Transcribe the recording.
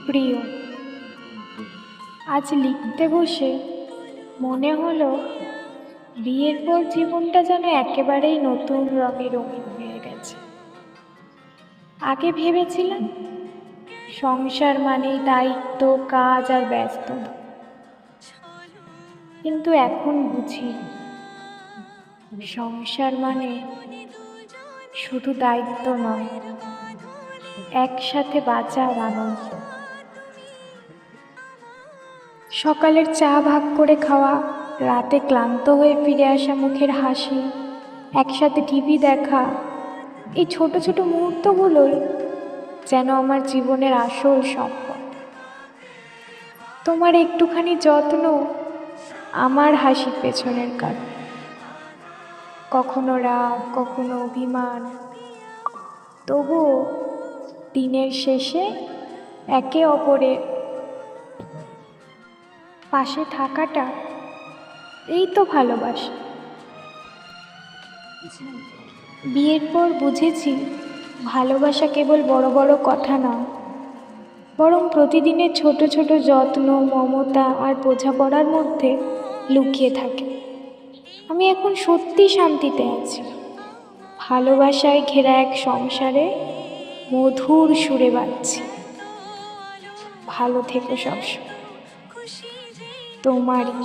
প্রিয়। আজ লিখতে বসে মনে হলো বিয়ের পর জীবনটা যেন একেবারেই নতুন রঙে রঙিন হয়ে গেছে। আগে ভেবেছিলাম সংসার মানেই দায়িত্ব, কাজ আর ব্যস্ততা, কিন্তু এখন বুঝি সংসার মানে শুধু দায়িত্ব নয়, একসাথে বাঁচার আনন্দ। সকালের চা ভাগ করে খাওয়া, রাতে ক্লান্ত হয়ে ফিরে আসা মুখের হাসি, একসাথে টিভি দেখা, এই ছোট ছোট মুহূর্তগুলোই যেন আমার জীবনের আসল সম্পদ। তোমার একটুখানি যত্ন আমার হাসির পেছনের কারণ। কখনো রাগ, কখনো অভিমান, তবুও দিনের শেষে একে অপরের পাশে থাকাটা, এই তো ভালোবাসা। বিয়ের পর বুঝেছি ভালোবাসা কেবল বড় বড় কথা নয়, বরং প্রতিদিনের ছোট ছোট যত্ন, মমতা আর বোঝাপড়ার মধ্যে লুকিয়ে থাকে। আমি এখন সত্যি শান্তিতে আছি, ভালোবাসায় ঘেরা এক সংসারে মধুর সুরে বাজছি। ভালো থেকো সবসময়, তোমারই।